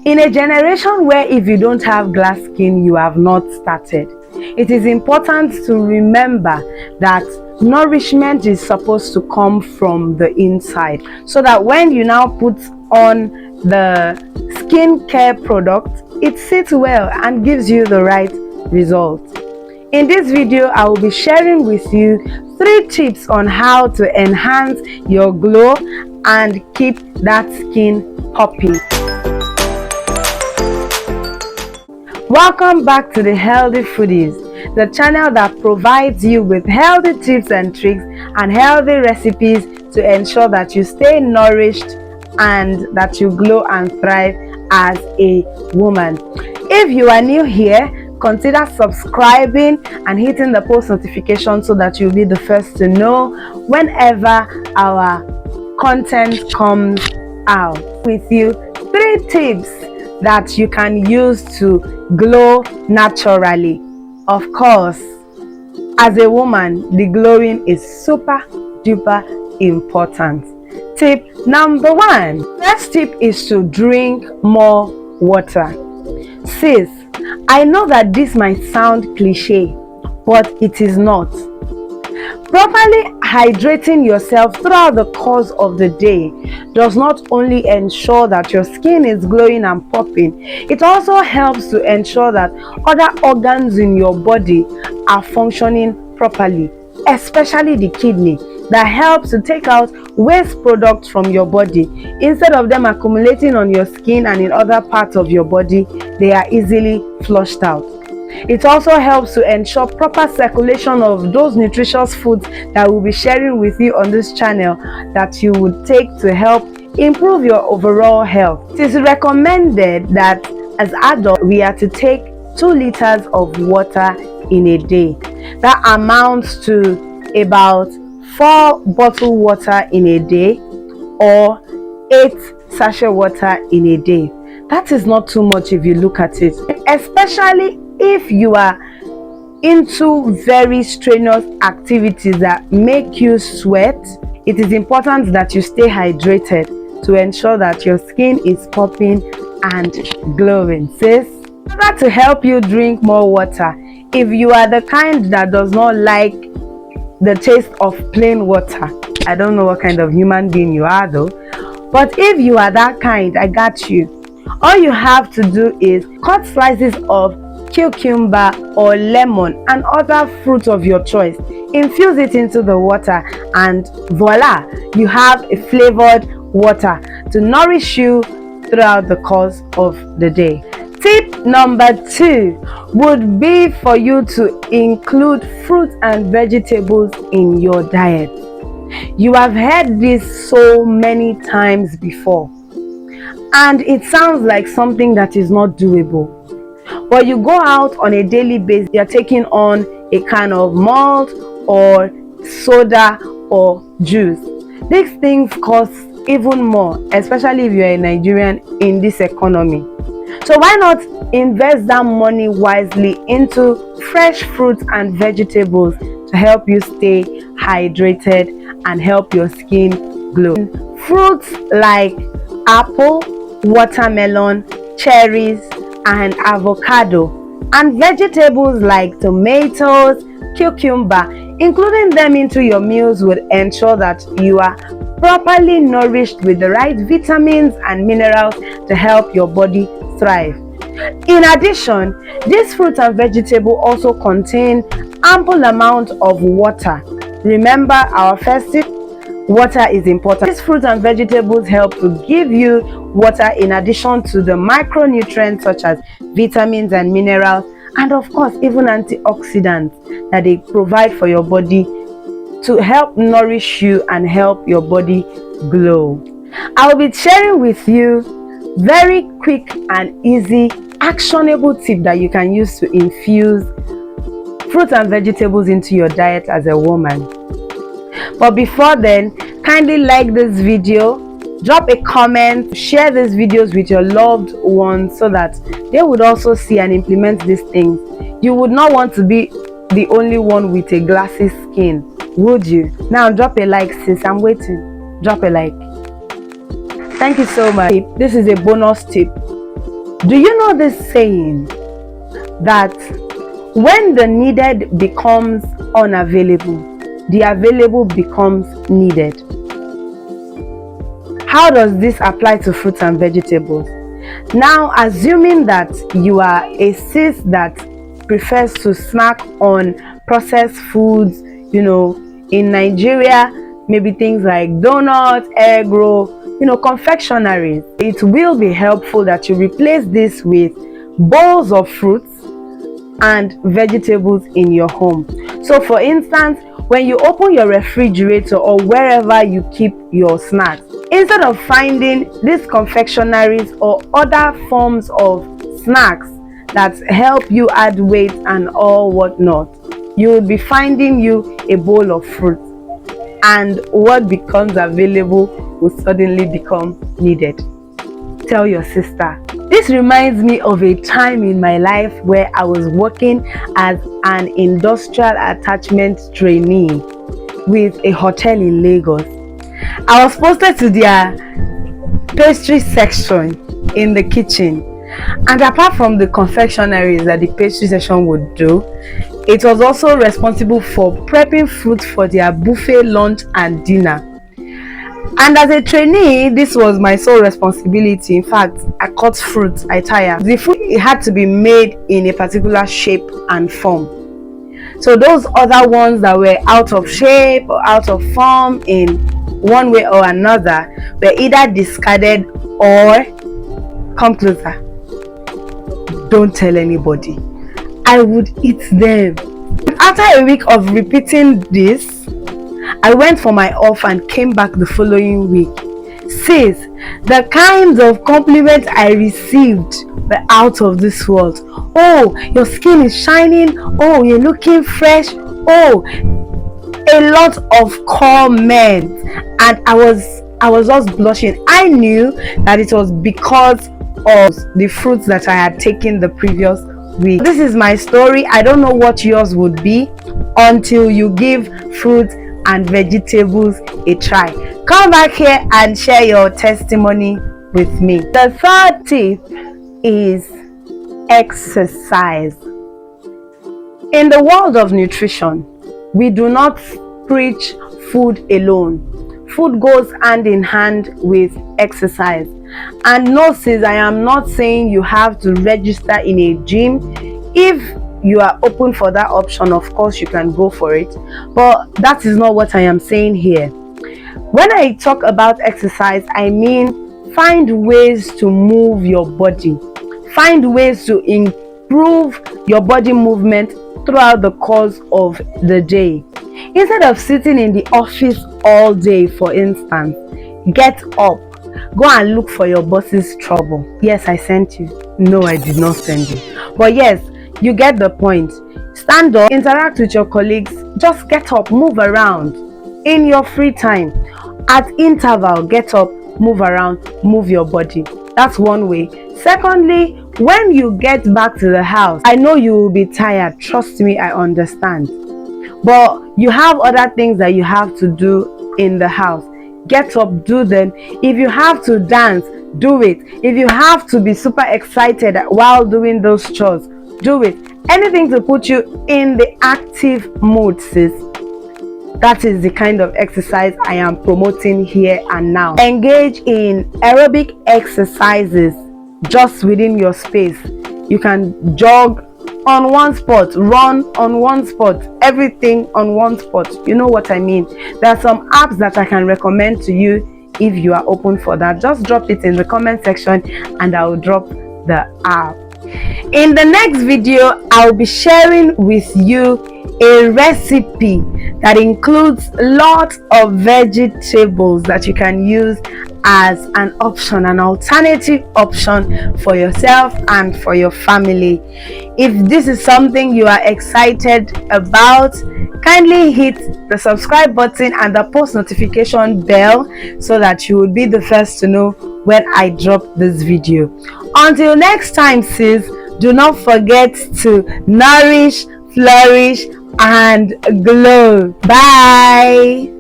In a generation where if you don't have glass skin, you have not started. It is important to remember that nourishment is supposed to come from the inside, so that when you now put on the skincare product, it sits well and gives you the right result. In this video, I will be sharing with you 3 tips on how to enhance your glow and keep that skin popping. Welcome back to the Healthy Foodies, the channel that provides you with healthy tips and tricks and healthy recipes to ensure that you stay nourished and that you glow and thrive as a woman. If you are new here, consider subscribing and hitting the post notification so that you'll be the first to know whenever our content comes out. With you 3 tips that you can use to glow naturally. Of course, as a woman, the glowing is super duper important. Tip number 1. First tip is to drink more water. Sis, I know that this might sound cliche, but it is not. Properly hydrating yourself throughout the course of the day does not only ensure that your skin is glowing and popping, it also helps to ensure that other organs in your body are functioning properly, especially the kidney, that helps to take out waste products from your body. Instead of them accumulating on your skin and in other parts of your body, they are easily flushed out. It also helps to ensure proper circulation of those nutritious foods that we'll be sharing with you on this channel that you would take to help improve your overall health. It is recommended that as adults, we are to take 2 liters of water in a day. That amounts to about 4 bottled water in a day or 8 sachet water in a day. That is not too much if you look at it, especially if you are into very strenuous activities that make you sweat. It is important that you stay hydrated to ensure that your skin is popping and glowing. Sis, in order to help you drink more water, if you are the kind that does not like the taste of plain water, I don't know what kind of human being you are though, but if you are that kind, I got you. All you have to do is cut slices of cucumber or lemon and other fruits of your choice, infuse it into the water, and voila, you have a flavored water to nourish you throughout the course of the day. Tip number 2 would be for you to include fruits and vegetables in your diet. You have heard this so many times before, and it sounds like something that is not doable. But you go out on a daily basis, you're taking on a can of malt or soda or juice. These things cost even more, especially if you're a Nigerian in this economy. So why not invest that money wisely into fresh fruits and vegetables to help you stay hydrated and help your skin glow? Fruits like apple, watermelon, cherries, and avocado, and vegetables like tomatoes, cucumber, including them into your meals would ensure that you are properly nourished with the right vitamins and minerals to help your body thrive. In addition, these fruits and vegetables also contain ample amount of water. Remember our first tip, water is important. These fruits and vegetables help to give you water in addition to the micronutrients such as vitamins and minerals, and of course even antioxidants that they provide for your body to help nourish you and help your body glow. I will be sharing with you very quick and easy actionable tip that you can use to infuse fruits and vegetables into your diet as a woman. But before then, kindly like this video, drop a comment, share these videos with your loved ones so that they would also see and implement these things. You would not want to be the only one with a glassy skin, would you? Now drop a like, sis. I'm waiting. Drop a like. Thank you so much. This is a bonus tip. Do you know this saying that when the needed becomes unavailable, the available becomes needed? How does this apply to fruits and vegetables? Now, assuming that you are a sis that prefers to snack on processed foods, in Nigeria, maybe things like donuts, egg roll, confectionaries, it will be helpful that you replace this with bowls of fruits and vegetables in your home. So for instance, when you open your refrigerator or wherever you keep your snacks, instead of finding these confectionaries or other forms of snacks that help you add weight and all whatnot, you will be finding you a bowl of fruit, and what becomes available will suddenly become needed. Tell your sister. This reminds me of a time in my life where I was working as an industrial attachment trainee with a hotel in Lagos. I was posted to their pastry section in the kitchen, and apart from the confectionaries that the pastry section would do, it was also responsible for prepping food for their buffet lunch and dinner. And as a trainee, this was my sole responsibility. In fact, I cut fruit, I tire. The food, it had to be made in a particular shape and form. So those other ones that were out of shape or out of form in one way or another were either discarded or, come closer, don't tell anybody, I would eat them. After a week of repeating this, I went for my off and came back the following week. Sis, the kinds of compliments I received were out of this world. Oh, your skin is shining. Oh, you're looking fresh. Oh, a lot of comments, and I was just blushing. I knew that it was because of the fruits that I had taken the previous week. This is my story. I don't know what yours would be until you give fruits and vegetables a try. Come back here and share your testimony with me. The third tip is exercise. In the world of nutrition, we do not preach food alone. Food goes hand in hand with exercise. And no, sis, I am not saying you have to register in a gym. If you are open for that option, of course you can go for it, but that is not what I am saying here. When I talk about exercise, I mean find ways to move your body, find ways to improve your body movement throughout the course of the day. Instead of sitting in the office all day, for instance, get up, go and look for your boss's trouble. Yes, I sent you. No, I did not send you, but yes, you get the point. Stand up, interact with your colleagues, just get up, move around in your free time. At interval, get up, move around, move your body. That's one way. Secondly, when you get back to the house, I know you will be tired, trust me, I understand, but you have other things that you have to do in the house. Get up, do them. If you have to dance, do it. If you have to be super excited while doing those chores, do it. Anything to put you in the active mode, sis. That is the kind of exercise I am promoting here and now. Engage in aerobic exercises just within your space. You can jog on one spot, run on one spot, everything on one spot. You know what I mean? There are some apps that I can recommend to you if you are open for that. Just drop it in the comment section and I will drop the app. In the next video, I'll be sharing with you a recipe that includes lots of vegetables that you can use as an option, an alternative option for yourself and for your family. If this is something you are excited about, kindly hit the subscribe button and the post notification bell so that you will be the first to know when I drop this video. Until next time, sis, do not forget to nourish, flourish, and glow. Bye.